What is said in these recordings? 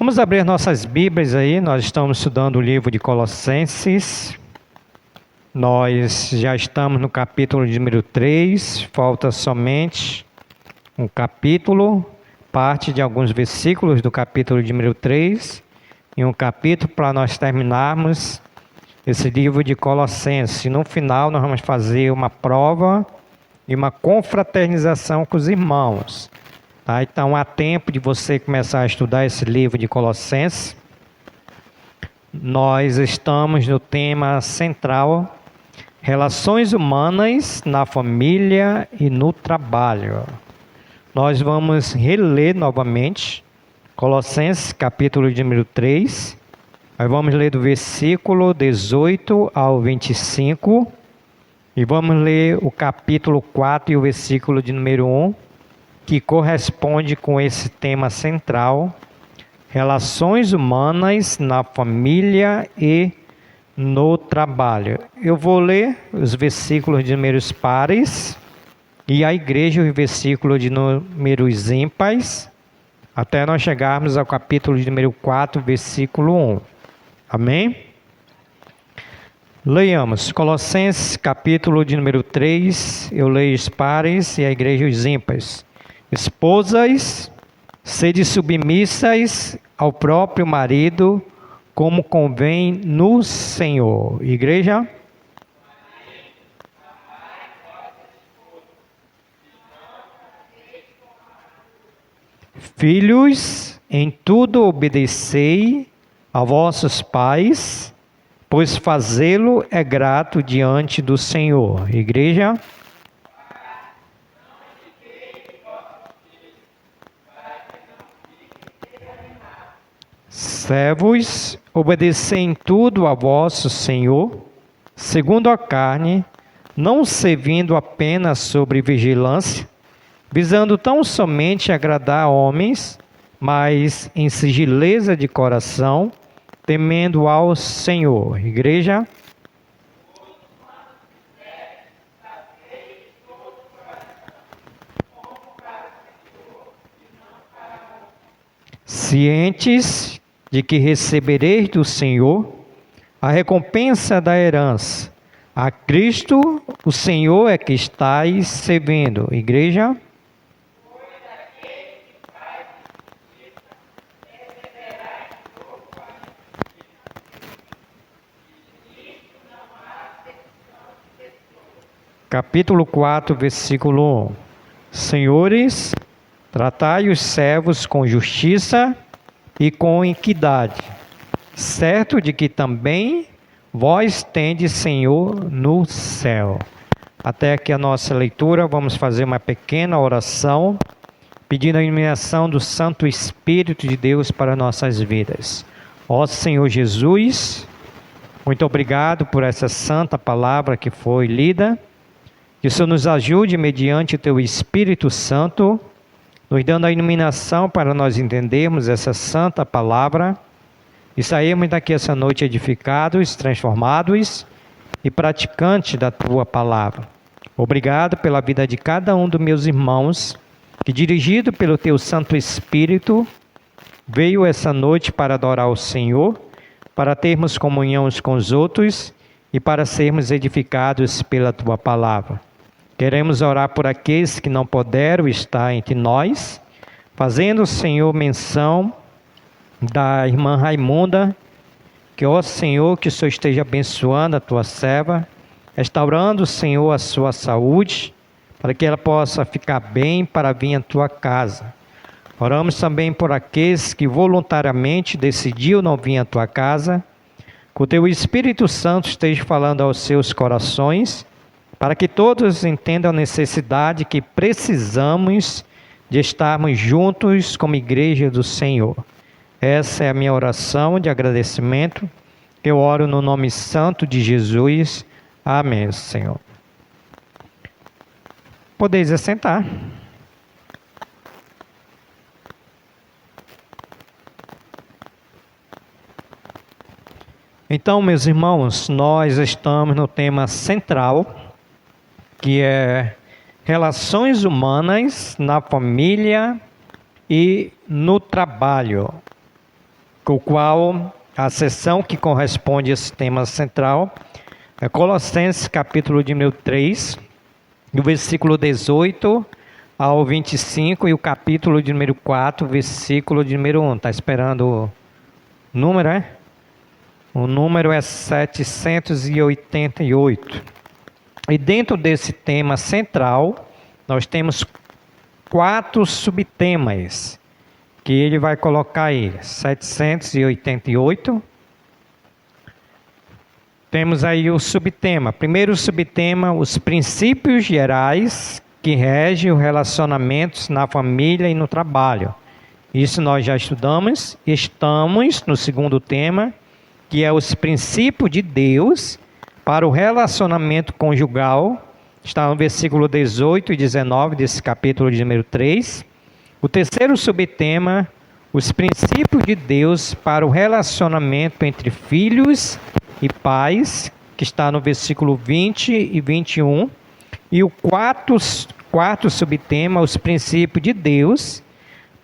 Vamos abrir nossas Bíblias aí, nós estamos estudando o livro de Colossenses. Nós já estamos no capítulo de número 3, falta somente um capítulo, parte de alguns versículos do capítulo de número 3, e um capítulo para nós terminarmos esse livro de Colossenses. No final nós vamos fazer uma prova e uma confraternização com os irmãos. Tá? Então há tempo de você começar a estudar esse livro de Colossenses. Nós estamos no tema central, relações humanas na família e no trabalho. Nós vamos reler novamente Colossenses capítulo de número 3. Nós vamos ler do versículo 18 ao 25. E vamos ler o capítulo 4 e o versículo de número 1, que corresponde com esse tema central, relações humanas na família e no trabalho. Eu vou ler os versículos de números pares e a igreja os versículos de números ímpares, até nós chegarmos ao capítulo de número 4, versículo 1. Amém? Leiamos Colossenses capítulo de número 3, eu leio os pares e a igreja os ímpares. Esposas, sede submissas ao próprio marido, como convém no Senhor. Igreja? Filhos, em tudo obedecei a vossos pais, pois fazê-lo é grato diante do Senhor. Igreja? Servos, obedecei em tudo a vosso Senhor, segundo a carne, não servindo apenas sobre vigilância, visando tão somente agradar a homens, mas em sigileza de coração, temendo ao Senhor. Igreja? Cientes de que recebereis do Senhor a recompensa da herança. A Cristo, o Senhor, é que estáis servindo. Igreja? Capítulo 4, versículo 1. Senhores, tratai os servos com justiça e com equidade, certo de que também vós tendes Senhor no céu. Até aqui a nossa leitura, vamos fazer uma pequena oração, pedindo a iluminação do Santo Espírito de Deus para nossas vidas. Ó Senhor Jesus, muito obrigado por essa santa palavra que foi lida. Que o Senhor nos ajude mediante o Teu Espírito Santo, nos dando a iluminação para nós entendermos essa santa palavra e sairmos daqui essa noite edificados, transformados e praticantes da Tua palavra. Obrigado pela vida de cada um dos meus irmãos, que dirigido pelo Teu Santo Espírito, veio essa noite para adorar o Senhor, para termos comunhão uns com os outros e para sermos edificados pela Tua palavra. Queremos orar por aqueles que não puderam estar entre nós, fazendo, Senhor, menção da irmã Raimunda, que, ó Senhor, que o Senhor esteja abençoando a Tua serva, restaurando, Senhor, a sua saúde, para que ela possa ficar bem para vir à Tua casa. Oramos também por aqueles que voluntariamente decidiram não vir à Tua casa, que o Teu Espírito Santo esteja falando aos seus corações, para que todos entendam a necessidade que precisamos de estarmos juntos como igreja do Senhor. Essa é a minha oração de agradecimento. Eu oro no nome santo de Jesus. Amém, Senhor. Podeis assentar. Então, meus irmãos, nós estamos no tema central, que é relações humanas na família e no trabalho. o qual a seção que corresponde a esse tema central é Colossenses capítulo de número 3, do versículo 18 ao 25, e o capítulo de número 4, versículo de número 1. Está esperando o número, é? O número é 788. E dentro desse tema central, nós temos 4 subtemas que ele vai colocar aí. 788. Temos aí o subtema. Primeiro subtema, os princípios gerais que regem os relacionamentos na família e no trabalho. Isso nós já estudamos. Estamos no segundo tema, que é os princípios de Deus para o relacionamento conjugal. Está no versículo 18 e 19 desse capítulo de número 3. O terceiro subtema, os princípios de Deus para o relacionamento entre filhos e pais, que está no versículo 20 e 21. E o quarto subtema, os princípios de Deus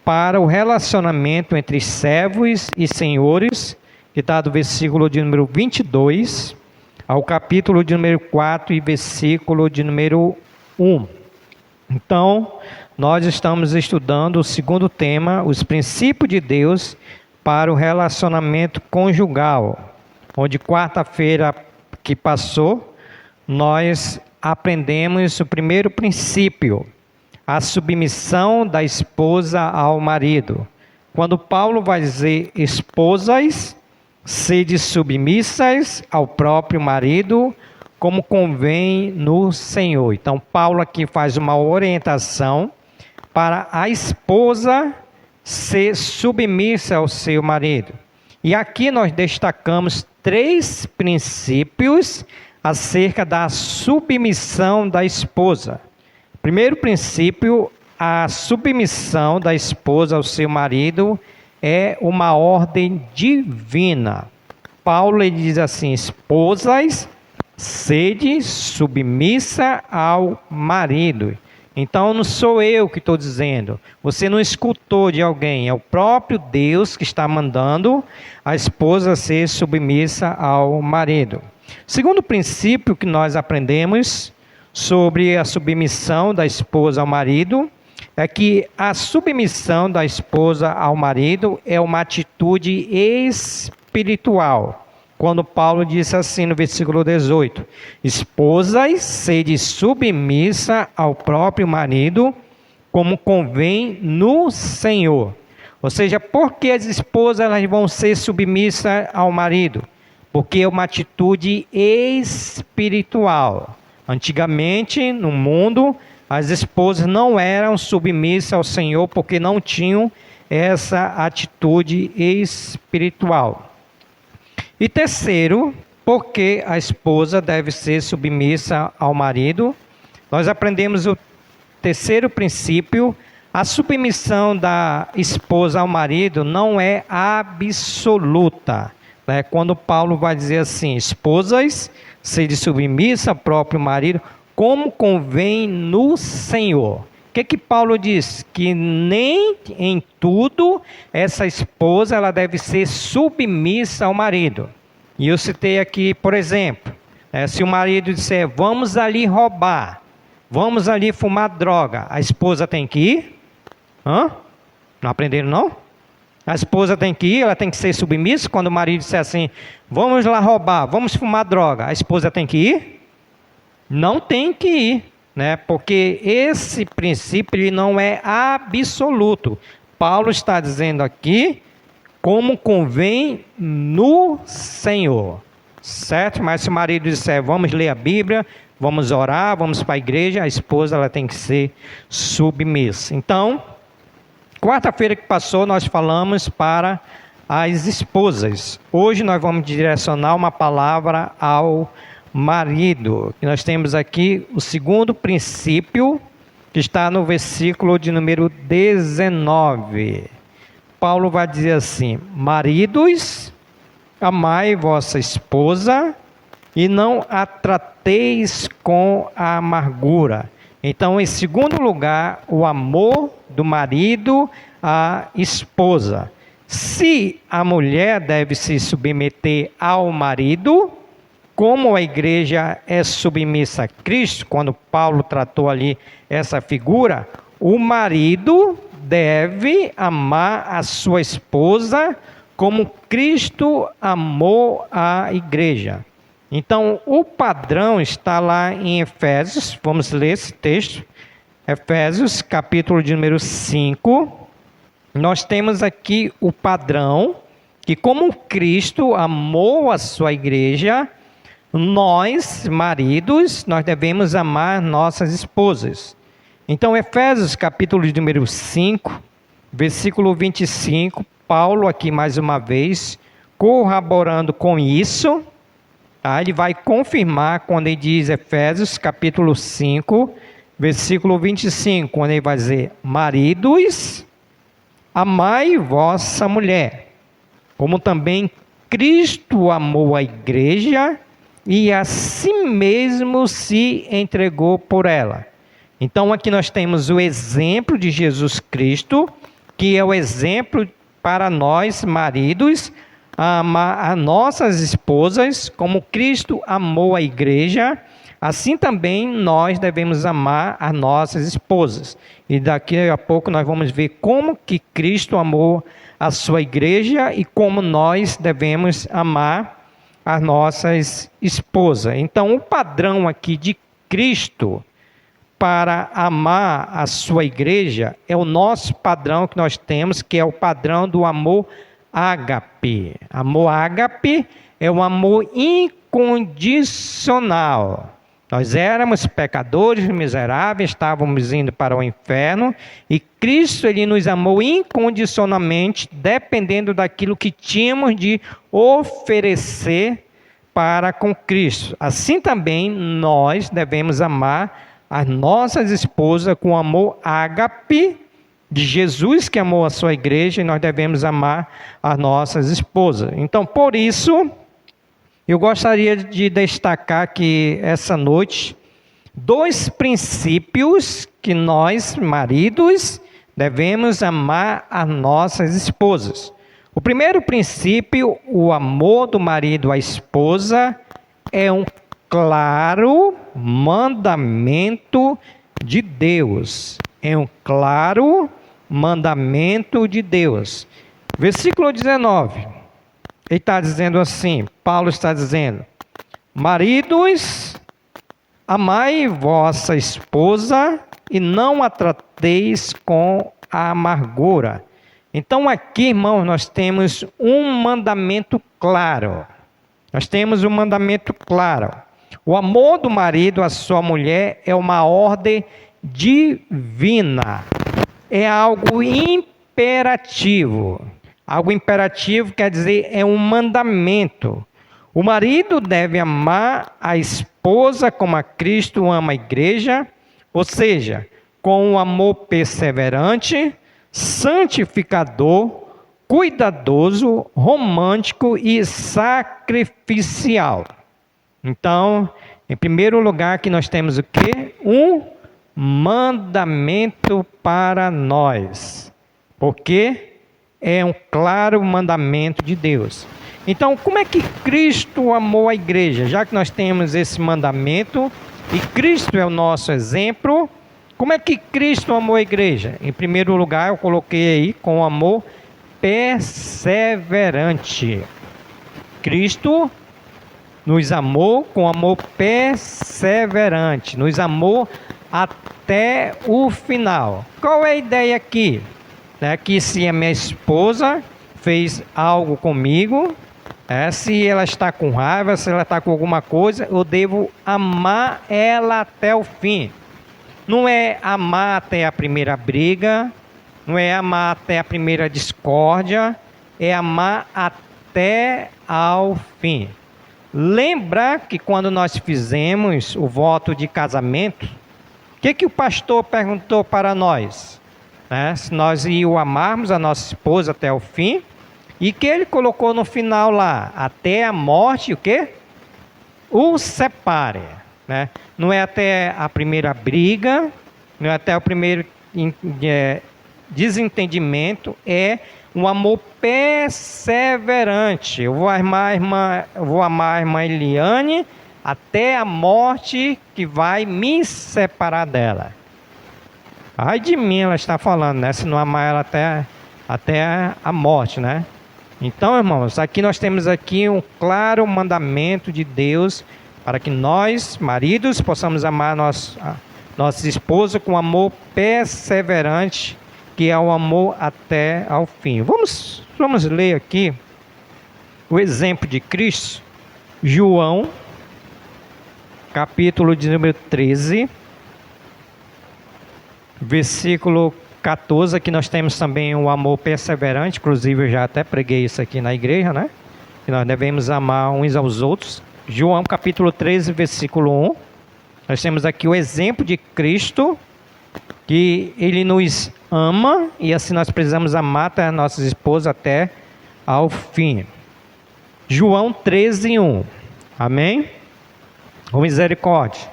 para o relacionamento entre servos e senhores, que está do versículo de número 22 ao capítulo de número 4 e versículo de número 1. Então, nós estamos estudando o segundo tema, os princípios de Deus para o relacionamento conjugal, onde quarta-feira que passou, nós aprendemos o primeiro princípio, a submissão da esposa ao marido. Quando Paulo vai dizer esposas, sede submissas ao próprio marido, como convém no Senhor. Então, Paulo aqui faz uma orientação para a esposa ser submissa ao seu marido. E aqui nós destacamos 3 princípios acerca da submissão da esposa. Primeiro princípio, a submissão da esposa ao seu marido é uma ordem divina. Paulo ele diz assim: esposas, sede submissa ao marido. Então não sou eu que estou dizendo, você não escutou de alguém, é o próprio Deus que está mandando a esposa ser submissa ao marido. Segundo princípio que nós aprendemos sobre a submissão da esposa ao marido é que a submissão da esposa ao marido é uma atitude espiritual. Quando Paulo disse assim no versículo 18: esposas, sede submissa ao próprio marido, como convém no Senhor. Ou seja, por que as esposas elas vão ser submissas ao marido? Porque é uma atitude espiritual. Antigamente, no mundo, as esposas não eram submissas ao Senhor porque não tinham essa atitude espiritual. E terceiro, porque a esposa deve ser submissa ao marido. Nós aprendemos o terceiro princípio: a submissão da esposa ao marido não é absoluta. Quando Paulo vai dizer assim: esposas, sede submissa ao próprio marido, como convém no Senhor. O que Paulo diz? Que nem em tudo essa esposa ela deve ser submissa ao marido. E eu citei aqui, por exemplo, se o marido disser: vamos ali roubar, vamos ali fumar droga, a esposa tem que ir? Não aprenderam não? A esposa tem que ir, ela tem que ser submissa. Quando o marido disser assim: vamos lá roubar, vamos fumar droga, a esposa tem que ir? Não tem que ir, porque esse princípio ele não é absoluto. Paulo está dizendo aqui como convém no Senhor, certo? Mas se o marido disser: vamos ler a Bíblia, vamos orar, vamos para a igreja, a esposa ela tem que ser submissa. Então, quarta-feira que passou, nós falamos para as esposas. Hoje nós vamos direcionar uma palavra ao marido. E nós temos aqui o segundo princípio, que está no versículo de número 19. Paulo vai dizer assim: maridos, amai vossa esposa e não a trateis com a amargura. Então, em segundo lugar, o amor do marido à esposa. Se a mulher deve se submeter ao marido, como a igreja é submissa a Cristo, quando Paulo tratou ali essa figura, o marido deve amar a sua esposa como Cristo amou a igreja. Então, o padrão está lá em Efésios, vamos ler esse texto, Efésios, capítulo de número 5. Nós temos aqui o padrão, que como Cristo amou a sua igreja, nós, maridos, nós devemos amar nossas esposas. Então, Efésios, capítulo de número 5, versículo 25, Paulo aqui mais uma vez, corroborando com isso, tá? Ele vai confirmar quando ele diz Efésios, capítulo 5, versículo 25, quando ele vai dizer, maridos, amai vossa mulher, como também Cristo amou a igreja e a si mesmo se entregou por ela. Então aqui nós temos o exemplo de Jesus Cristo, que é o exemplo para nós, maridos, amar as nossas esposas, como Cristo amou a igreja, assim também nós devemos amar as nossas esposas. E daqui a pouco nós vamos ver como que Cristo amou a sua igreja e como nós devemos amar as nossas esposas. Então, o padrão aqui de Cristo para amar a sua igreja é o nosso padrão que nós temos, que é o padrão do amor ágape. Amor ágape é um amor incondicional. Nós éramos pecadores, miseráveis, estávamos indo para o inferno, e Cristo ele nos amou incondicionalmente, dependendo daquilo que tínhamos de oferecer para com Cristo. Assim também nós devemos amar as nossas esposas com amor ágape de Jesus, que amou a sua igreja, e nós devemos amar as nossas esposas. Então, por isso, eu gostaria de destacar aqui essa noite 2 princípios que nós, maridos, devemos amar as nossas esposas. O primeiro princípio, o amor do marido à esposa, é um claro mandamento de Deus. É um claro mandamento de Deus. Versículo 19. Ele está dizendo assim, Paulo está dizendo, maridos, amai vossa esposa e não a trateis com a amargura. Então aqui, irmãos, nós temos um mandamento claro. Nós temos um mandamento claro. O amor do marido à sua mulher é uma ordem divina. É algo imperativo. Algo imperativo quer dizer é um mandamento. O marido deve amar a esposa como a Cristo ama a igreja, ou seja, com um amor perseverante, santificador, cuidadoso, romântico e sacrificial. Então, em primeiro lugar, aqui nós temos o quê? Um mandamento para nós. Porque é um claro mandamento de Deus. Então, como é que Cristo amou a igreja? Já que nós temos esse mandamento, e Cristo é o nosso exemplo, como é que Cristo amou a igreja? Em primeiro lugar, eu coloquei aí com amor perseverante. Cristo nos amou com amor perseverante, nos amou até o final. Qual é a ideia aqui? Que se a minha esposa fez algo comigo, se ela está com raiva, se ela está com alguma coisa, eu devo amar ela até o fim. Não é amar até a primeira briga, não é amar até a primeira discórdia, é amar até ao fim. Lembra que quando nós fizemos o voto de casamento, o que o pastor perguntou para nós? Se nós o amarmos a nossa esposa até o fim, e que ele colocou no final lá, até a morte, o quê? O separe. Não é até a primeira briga, não é até o primeiro desentendimento, é um amor perseverante. Eu vou amar a irmã Eliane até a morte que vai me separar dela. Ai de mim, ela está falando, né? Se não amar ela até a morte, né? Então, irmãos, aqui nós temos aqui um claro mandamento de Deus para que nós, maridos, possamos amar nossa esposa com amor perseverante, que é o amor até ao fim. Vamos ler aqui o exemplo de Cristo, João, capítulo de número 13, versículo 14, aqui nós temos também o amor perseverante, inclusive eu já até preguei isso aqui na igreja, né? Que nós devemos amar uns aos outros. João capítulo 13, versículo 1, nós temos aqui o exemplo de Cristo, que Ele nos ama, e assim nós precisamos amar as nossas esposas até ao fim. João 13, 1, amém? Com misericórdia.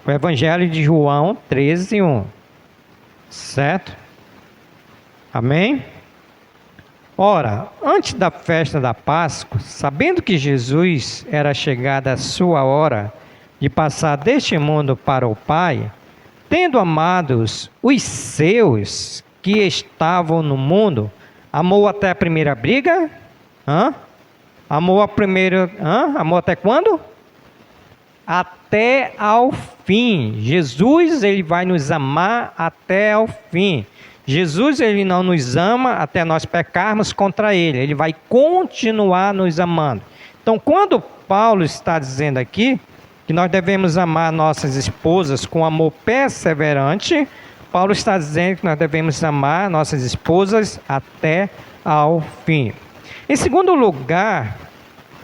O Evangelho de João 13, 1. Certo? Amém? Ora, antes da festa da Páscoa, sabendo que Jesus era chegada a sua hora de passar deste mundo para o Pai, tendo amados os seus que estavam no mundo, amou até a primeira briga? Amou até quando? Até ao fim. Jesus, ele vai nos amar até ao fim. Jesus, ele não nos ama até nós pecarmos contra ele. Ele vai continuar nos amando. Então, quando Paulo está dizendo aqui que nós devemos amar nossas esposas com amor perseverante, Paulo está dizendo que nós devemos amar nossas esposas até ao fim. Em segundo lugar,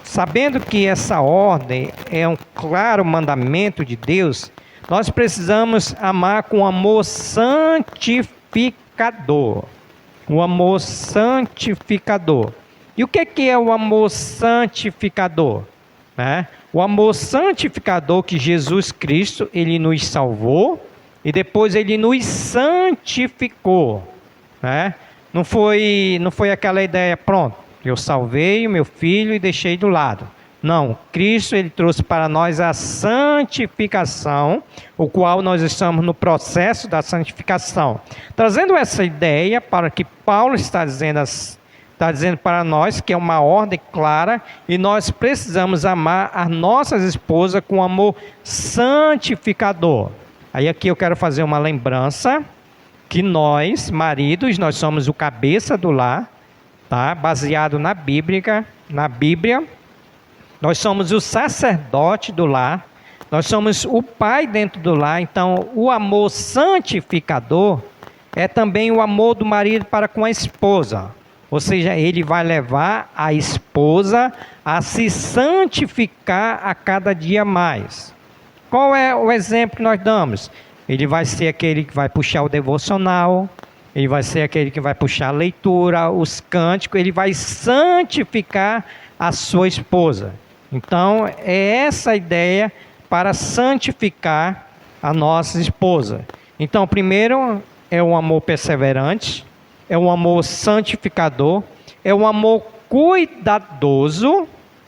sabendo que essa ordem é um claro mandamento de Deus, nós precisamos amar com amor santificador. O amor santificador. E o que é o amor santificador? O amor santificador que Jesus Cristo, ele nos salvou e depois ele nos santificou. Não foi aquela ideia, pronto, eu salvei o meu filho e deixei do lado. Não, Cristo, ele trouxe para nós a santificação, o qual nós estamos no processo da santificação. Trazendo essa ideia para que Paulo está dizendo para nós que é uma ordem clara e nós precisamos amar as nossas esposas com amor santificador. Aí aqui eu quero fazer uma lembrança que nós, maridos, nós somos o cabeça do lar, tá? Baseado na Bíblia, nós somos o sacerdote do lar, nós somos o pai dentro do lar. Então, o amor santificador é também o amor do marido para com a esposa. Ou seja, ele vai levar a esposa a se santificar a cada dia mais. Qual é o exemplo que nós damos? Ele vai ser aquele que vai puxar o devocional, ele vai ser aquele que vai puxar a leitura, os cânticos, ele vai santificar a sua esposa. Então, é essa a ideia para santificar a nossa esposa. Então, primeiro é um amor perseverante, é um amor santificador, é um amor cuidadoso,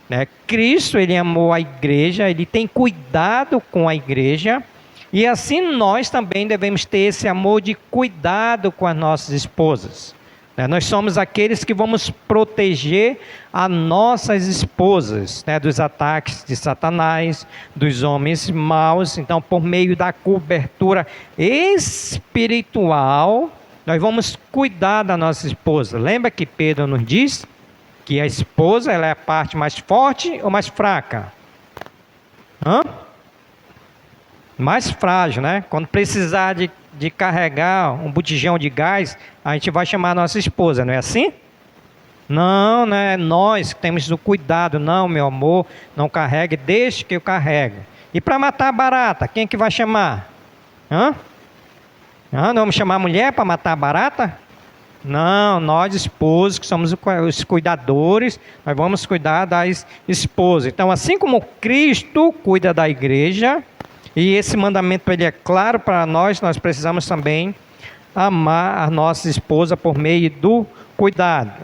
né? Cristo, ele amou a igreja, ele tem cuidado com a igreja, e assim nós também devemos ter esse amor de cuidado com as nossas esposas. Nós somos aqueles que vamos proteger as nossas esposas, dos ataques de Satanás, dos homens maus. Então, por meio da cobertura espiritual, nós vamos cuidar da nossa esposa. Lembra que Pedro nos diz que a esposa ela é a parte mais forte ou mais fraca? Mais frágil, né? Quando precisar de carregar um botijão de gás, a gente vai chamar a nossa esposa, não é assim? Não, né? Nós que temos o cuidado. Não, meu amor, não carregue, deixe que eu carregue. E para matar a barata, quem que vai chamar? Não vamos chamar a mulher para matar a barata? Não, nós esposos, que somos os cuidadores, nós vamos cuidar das esposas. Então, assim como Cristo cuida da igreja, e esse mandamento ele é claro para nós, nós precisamos também amar a nossa esposa por meio do cuidado.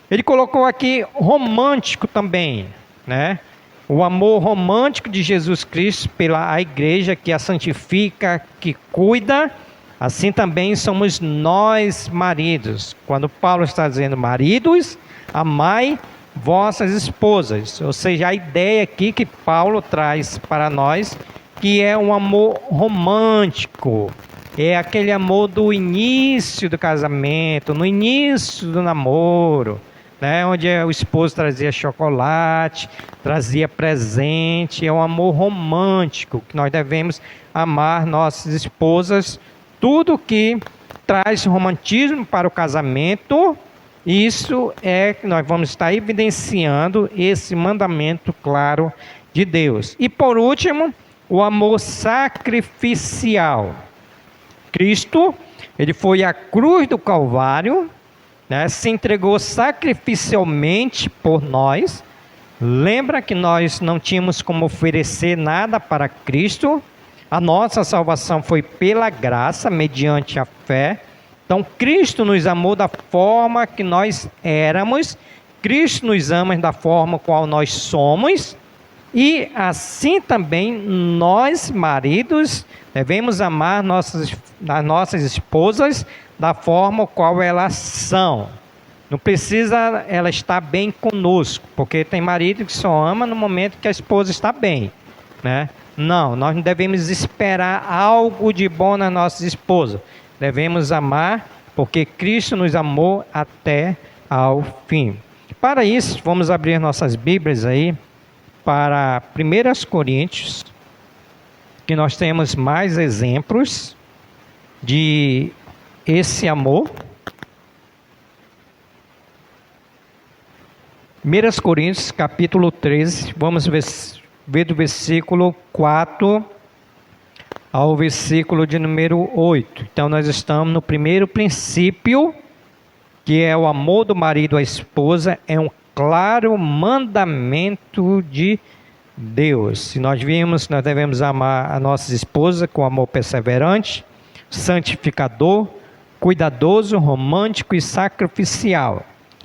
Ele colocou aqui romântico também, né? O amor romântico de Jesus Cristo pela igreja, que a santifica, que cuida. Assim também somos nós, maridos. Quando Paulo está dizendo, maridos, amai vossas esposas. Ou seja, a ideia aqui que Paulo traz para nós, que é um amor romântico. É aquele amor do início do casamento, no início do namoro, né? Onde o esposo trazia chocolate, trazia presente. É um amor romântico, que nós devemos amar nossas esposas. Tudo que traz romantismo para o casamento, isso é que nós vamos estar evidenciando esse mandamento claro de Deus. E por último, o amor sacrificial. Cristo, ele foi à cruz do Calvário, né, se entregou sacrificialmente por nós. Lembra que nós não tínhamos como oferecer nada para Cristo. A nossa salvação foi pela graça, mediante a fé. Então, Cristo nos amou da forma que nós éramos. Cristo nos ama da forma qual nós somos. E assim também nós, maridos, devemos amar as nossas esposas da forma qual elas são. Não precisa ela estar bem conosco, porque tem marido que só ama no momento que a esposa está bem, né? Não, nós não devemos esperar algo de bom na nossa esposa. Devemos amar porque Cristo nos amou até ao fim. Para isso, vamos abrir nossas Bíblias aí para 1 Coríntios, que nós temos mais exemplos de esse amor. 1 Coríntios, capítulo 13, vamos ver do versículo 4 ao versículo de número 8. Então, nós estamos no primeiro princípio, que é o amor do marido à esposa, é um claro mandamento de Deus. Se nós vimos, nós devemos amar a nossa esposa com amor perseverante, santificador, cuidadoso, romântico e sacrificial.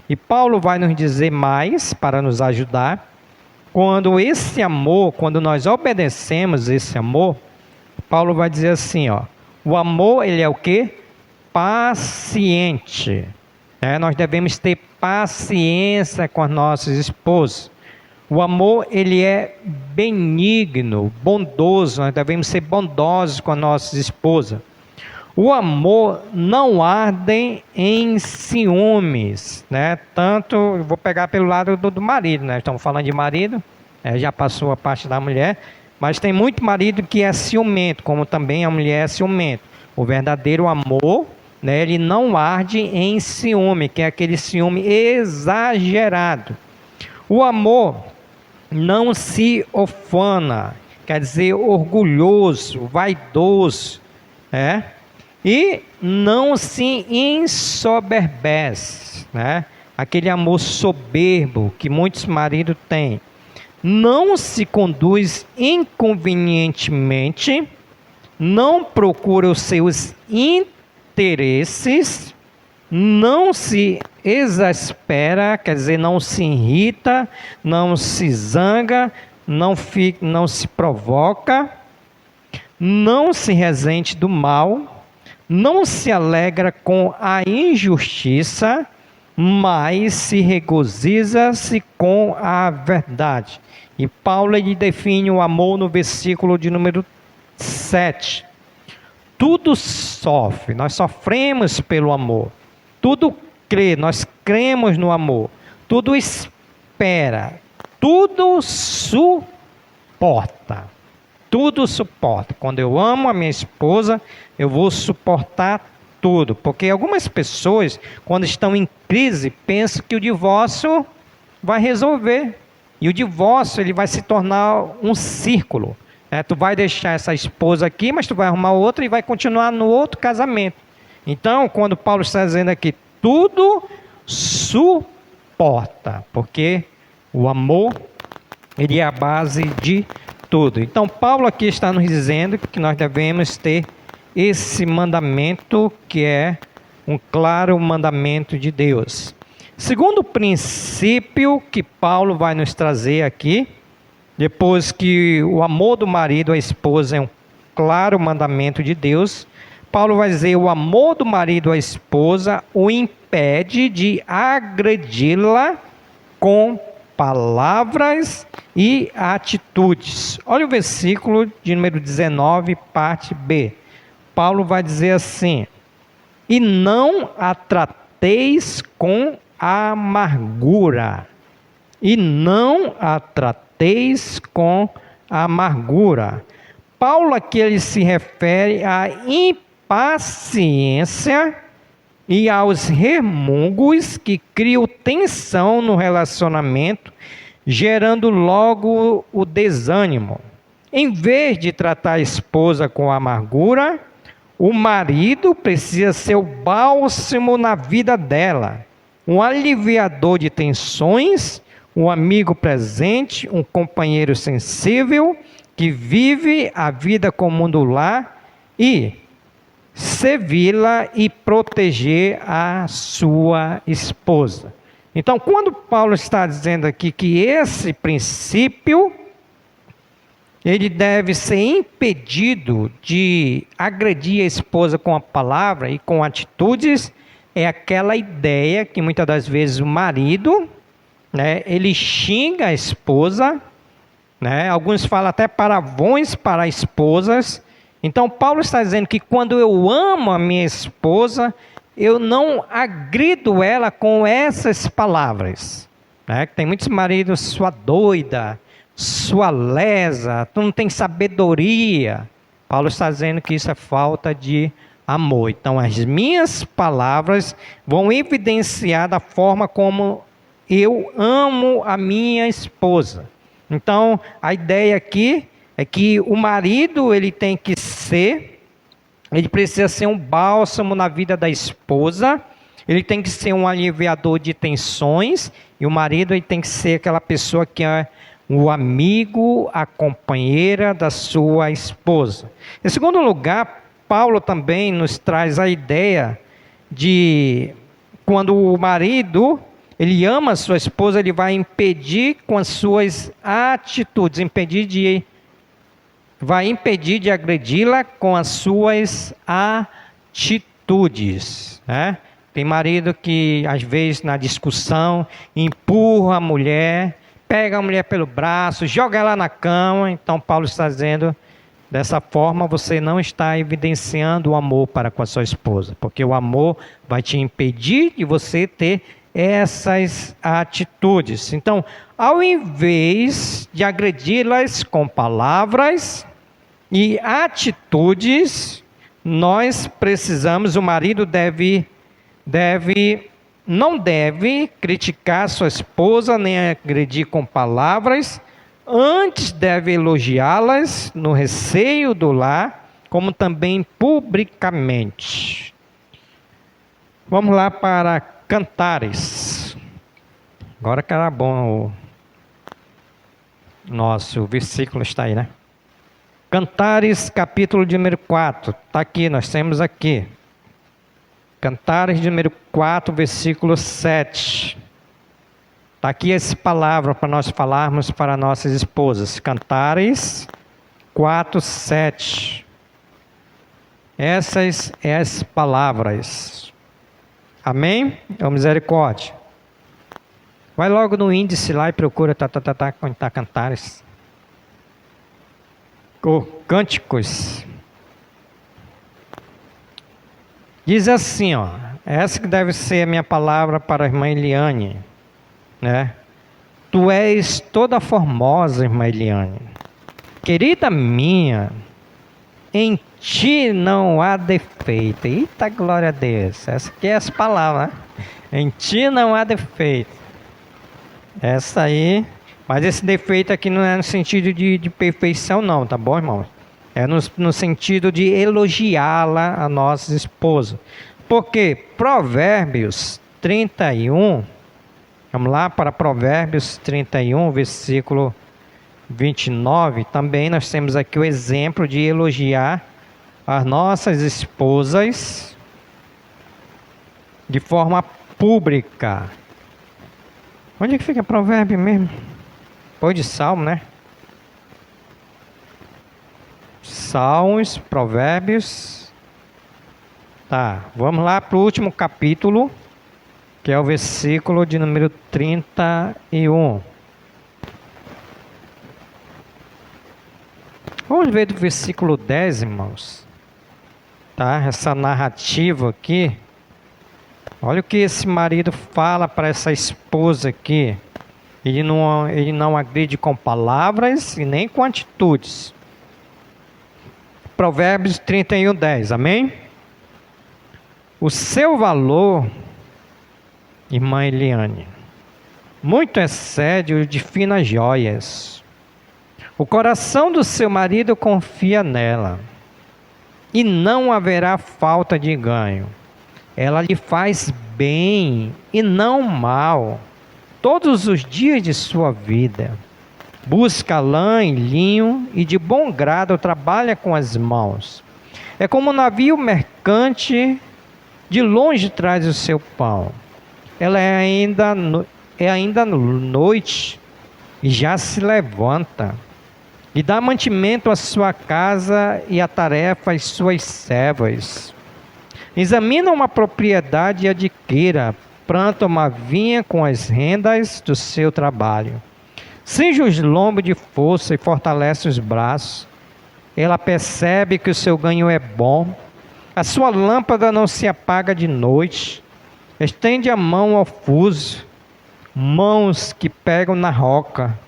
E Paulo vai nos dizer mais para nos ajudar. Quando esse amor, quando nós obedecemos esse amor, Paulo vai dizer assim, ó, o amor, ele é o quê? Paciente. Nós devemos ter paciência com as nossas esposas. O amor, ele é benigno, bondoso. Nós devemos ser bondosos com as nossas esposas. O amor não arde em ciúmes, né? Tanto, eu vou pegar pelo lado do marido, né? Estamos falando de marido, já passou a parte da mulher, mas tem muito marido que é ciumento, como também a mulher é ciumenta. O verdadeiro amor, né, ele não arde em ciúme, que é aquele ciúme exagerado. O amor não se ufana, quer dizer, orgulhoso, vaidoso, e não se ensoberbece, né? Aquele amor soberbo que muitos maridos têm. Não se conduz inconvenientemente, não procura os seus interesses, não se exaspera, quer dizer, não se irrita, não se zanga, não se provoca, não se ressente do mal, não se alegra com a injustiça, mas se regozija-se com a verdade. E Paulo ele define o amor no versículo de número 7. Tudo sofre, nós sofremos pelo amor. Tudo crê, nós cremos no amor. Tudo espera, tudo suporta. Tudo suporta. Quando eu amo a minha esposa, eu vou suportar tudo. Porque algumas pessoas, quando estão em crise, pensam que o divórcio vai resolver. E o divórcio ele vai se tornar um círculo. Tu vai deixar essa esposa aqui, mas tu vai arrumar outra e vai continuar no outro casamento. Então, quando Paulo está dizendo aqui, tudo suporta. Porque o amor, ele é a base de tudo. Então, Paulo aqui está nos dizendo que nós devemos ter esse mandamento que é um claro mandamento de Deus. Segundo princípio que Paulo vai nos trazer aqui, depois que o amor do marido à esposa é um claro mandamento de Deus, Paulo vai dizer: o amor do marido à esposa o impede de agredi-la com palavras e atitudes. Olha o versículo de número 19, parte B. Paulo vai dizer assim: e não a trateis com amargura. E não a trateis com amargura. Paulo aqui ele se refere à impaciência e aos remungos que criam tensão no relacionamento, gerando logo o desânimo. Em vez de tratar a esposa com amargura, o marido precisa ser o bálsamo na vida dela, um aliviador de tensões, um amigo presente, um companheiro sensível que vive a vida comum do lar e servi-la e proteger a sua esposa. Então, quando Paulo está dizendo aqui que esse princípio ele deve ser impedido de agredir a esposa com a palavra e com atitudes, é aquela ideia que muitas das vezes o marido, ele xinga a esposa, alguns falam até palavrões para esposas. Então Paulo está dizendo que quando eu amo a minha esposa, eu não agrido ela com essas palavras. Tem muitos maridos: sua doida, sua lesa, tu não tem sabedoria. Paulo está dizendo que isso é falta de amor. Então as minhas palavras vão evidenciar da forma como eu amo a minha esposa. Então a ideia aqui é que o marido ele precisa ser um bálsamo na vida da esposa, ele tem que ser um aliviador de tensões, e o marido ele tem que ser aquela pessoa que é o amigo, a companheira da sua esposa. Em segundo lugar, Paulo também nos traz a ideia de quando o marido ele ama a sua esposa, ele vai impedir com as suas atitudes, vai impedir de agredi-la com as suas atitudes. Tem marido que, às vezes, na discussão, empurra a mulher, pega a mulher pelo braço, joga ela na cama. Então, Paulo está dizendo, dessa forma, você não está evidenciando o amor para com a sua esposa, porque o amor vai te impedir de você ter essas atitudes. Então, ao invés de agredi-las com palavras e atitudes, nós precisamos, o marido não deve criticar sua esposa, nem agredir com palavras, antes deve elogiá-las no receio do lar, como também publicamente. Vamos lá para Cantares. Agora que era bom o nosso versículo está aí, Cantares, capítulo de número 4. Está aqui, nós temos aqui. Cantares de número 4, versículo 7. Está aqui essa palavra para nós falarmos para nossas esposas. Cantares 4, 7. Essas as palavras. Amém? Ou misericórdia. Vai logo no índice lá e procura onde está Cantares. Cânticos. Diz assim, essa que deve ser a minha palavra para a irmã Eliane, Tu és toda formosa, irmã Eliane. Querida minha, em ti não há defeito. Eita, glória a Deus. Essa aqui é as palavras, Em ti não há defeito. Essa aí, mas esse defeito aqui não é no sentido de perfeição não, tá bom, irmão? É no sentido de elogiá-la, a nossa esposa. Porque Provérbios 31, vamos lá para Provérbios 31, versículo 29, também nós temos aqui o exemplo de elogiar as nossas esposas de forma pública. Onde é que fica provérbio mesmo? Depois de Salmo, né? Salmos, provérbios. Tá, vamos lá para o último capítulo, que é o versículo de número 31. Vamos ver do versículo 10, irmãos. Tá? Essa narrativa aqui. Olha o que esse marido fala para essa esposa aqui. Ele não agride com palavras e nem com atitudes. Provérbios 31, 10. Amém? O seu valor, irmã Eliane, muito excede o de finas joias. O coração do seu marido confia nela, e não haverá falta de ganho. Ela lhe faz bem e não mal, todos os dias de sua vida. Busca lã e linho, e de bom grado trabalha com as mãos. É como um navio mercante, de longe traz o seu pão. Ela é ainda noite, e já se levanta, e dá mantimento à sua casa e a tarefa às suas servas. Examina uma propriedade e adquira, planta uma vinha com as rendas do seu trabalho. Cinge os lombos de força e fortalece os braços. Ela percebe que o seu ganho é bom. A sua lâmpada não se apaga de noite. Estende a mão ao fuso, mãos que pegam na roca.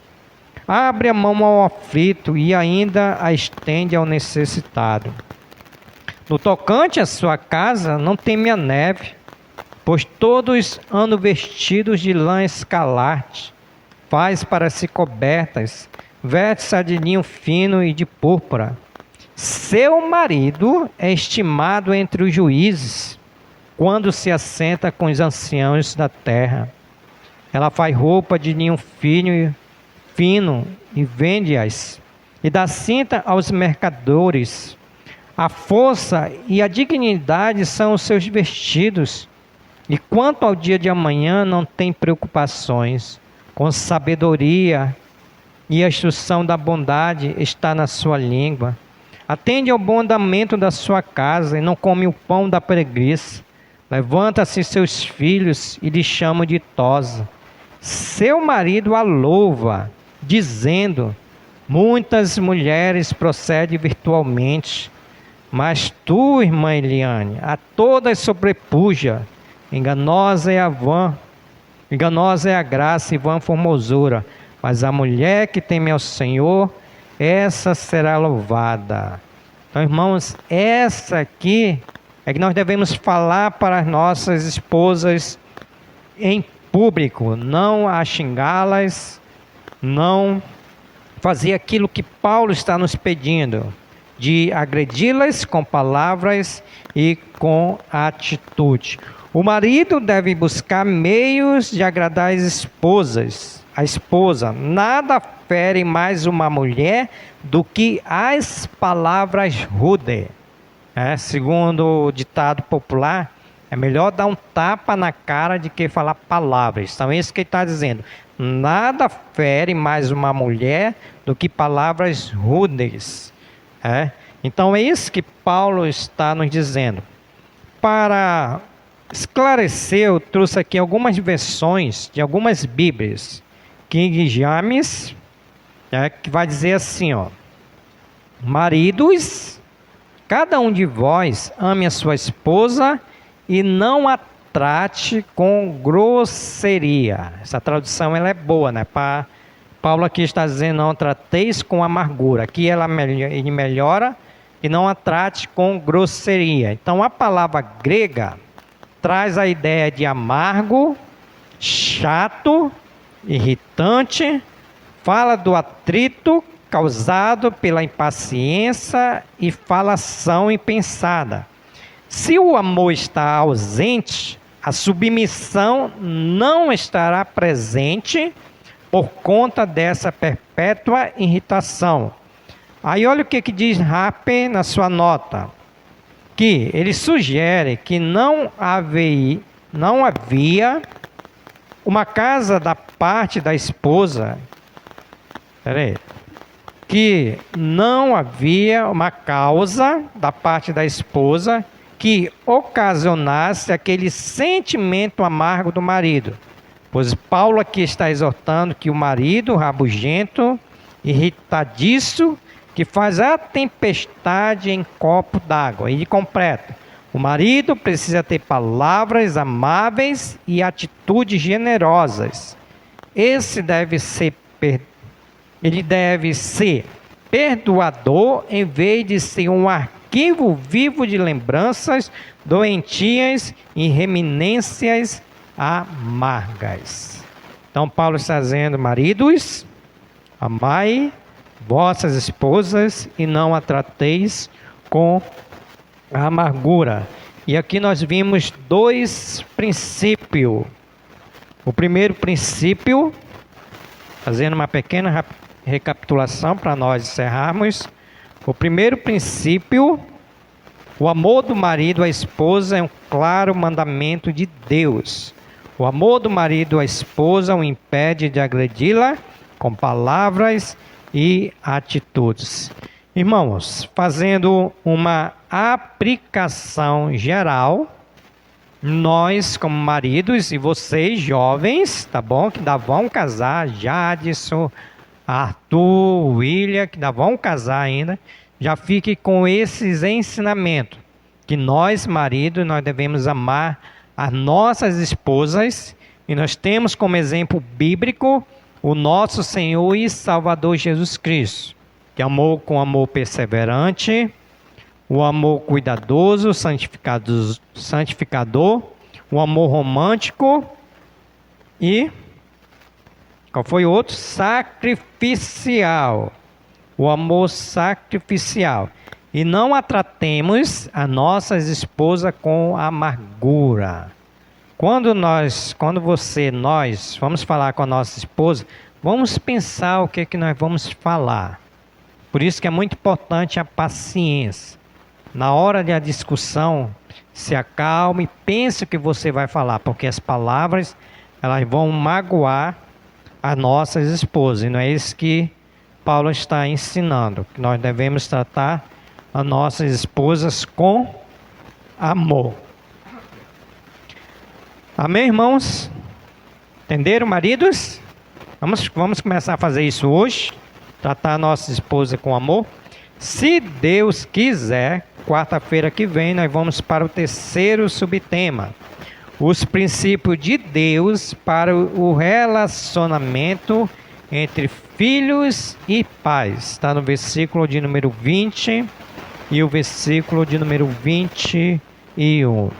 Abre a mão ao aflito e ainda a estende ao necessitado. No tocante à sua casa, não teme a neve, pois todos andam vestidos de lã escarlate. Faz para si cobertas, veste-se de linho fino e de púrpura. Seu marido é estimado entre os juízes, quando se assenta com os anciãos da terra. Ela faz roupa de linho fino e vende-as, e dá cinta aos mercadores. A força e a dignidade são os seus vestidos, e quanto ao dia de amanhã não tem preocupações. Com sabedoria e a instrução da bondade está na sua língua. Atende ao bom andamento da sua casa e não come o pão da preguiça. Levanta-se seus filhos e lhe chamam de ditosa. Seu marido a louva, dizendo: muitas mulheres procedem virtualmente, mas tu, irmã Eliane, a todas sobrepuja. Enganosa é a graça e vã formosura, mas a mulher que teme ao Senhor, essa será louvada. Então, irmãos, essa aqui é que nós devemos falar para as nossas esposas em público, não a xingá-las, não fazer aquilo que Paulo está nos pedindo, de agredi-las com palavras e com atitude. O marido deve buscar meios de agradar as esposas. A esposa, nada fere mais uma mulher do que as palavras rudes. Segundo o ditado popular, é melhor dar um tapa na cara do que falar palavras. Então é isso que ele está dizendo. Nada fere mais uma mulher do que palavras rudes. Então é isso que Paulo está nos dizendo. Para esclarecer, eu trouxe aqui algumas versões de algumas Bíblias. King James, que vai dizer assim, maridos, cada um de vós ame a sua esposa e não a trate com grosseria. Essa tradução ela é boa, né? Paulo aqui está dizendo, não trateis com amargura. Aqui ele melhora, e não a trate com grosseria. Então a palavra grega traz a ideia de amargo, chato, irritante, fala do atrito causado pela impaciência e falação impensada. Se o amor está ausente, a submissão não estará presente por conta dessa perpétua irritação. Aí olha o que diz Harper na sua nota. que ele sugere que não havia uma casa da parte da esposa. Que não havia uma causa da parte da esposa que ocasionasse aquele sentimento amargo do marido. Pois Paulo aqui está exortando que o marido rabugento, irritadiço, que faz a tempestade em copo d'água. E completa: o marido precisa ter palavras amáveis e atitudes generosas. Ele deve ser perdoador em vez de ser um arquivo vivo de lembranças doentias e reminências amargas. Então Paulo está dizendo: maridos, amai vossas esposas e não a trateis com amargura. E aqui nós vimos dois princípios. O primeiro princípio, fazendo uma pequena recapitulação para nós encerrarmos. O primeiro princípio, o amor do marido à esposa é um claro mandamento de Deus. O amor do marido à esposa o impede de agredi-la com palavras e atitudes. Irmãos, fazendo uma aplicação geral, nós como maridos e vocês jovens, tá bom? Que ainda vão casar, Jadson, Arthur, William, que ainda vão casar ainda, já fique com esses ensinamentos, que nós maridos, nós devemos amar as nossas esposas, e nós temos como exemplo bíblico o nosso Senhor e Salvador Jesus Cristo, que amou com amor perseverante, o amor cuidadoso, santificador, o amor romântico e, qual foi o outro? Sacrificial. O amor sacrificial. E não a tratemos a nossas esposas com amargura. Quando nós vamos falar com a nossa esposa, vamos pensar o que nós vamos falar. Por isso que é muito importante a paciência. Na hora da discussão, se acalme, pense o que você vai falar, porque as palavras elas vão magoar as nossas esposas. E não é isso que Paulo está ensinando, que nós devemos tratar as nossas esposas com amor. Amém, irmãos? Entenderam, maridos? Vamos começar a fazer isso hoje, tratar a nossa esposa com amor. Se Deus quiser, quarta-feira que vem, nós vamos para o terceiro subtema: os princípios de Deus para o relacionamento entre filhos e pais. Está no versículo de número 20 e o versículo de número 21.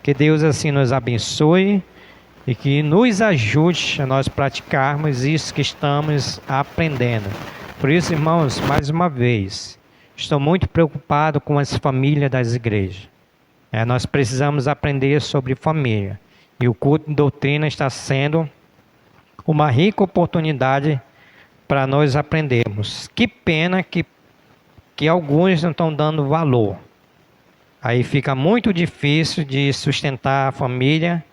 Que Deus assim nos abençoe e que nos ajude a nós praticarmos isso que estamos aprendendo. Por isso, irmãos, mais uma vez, estou muito preocupado com as famílias das igrejas. Nós precisamos aprender sobre família. E o culto de doutrina está sendo uma rica oportunidade para nós aprendermos. Que pena que alguns não estão dando valor. Aí fica muito difícil de sustentar a família,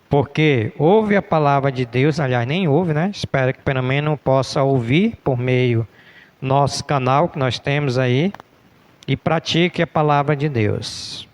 porque ouve a palavra de Deus, aliás, nem ouve, né? Espero que pelo menos possa ouvir por meio do nosso canal que nós temos aí, e pratique a palavra de Deus.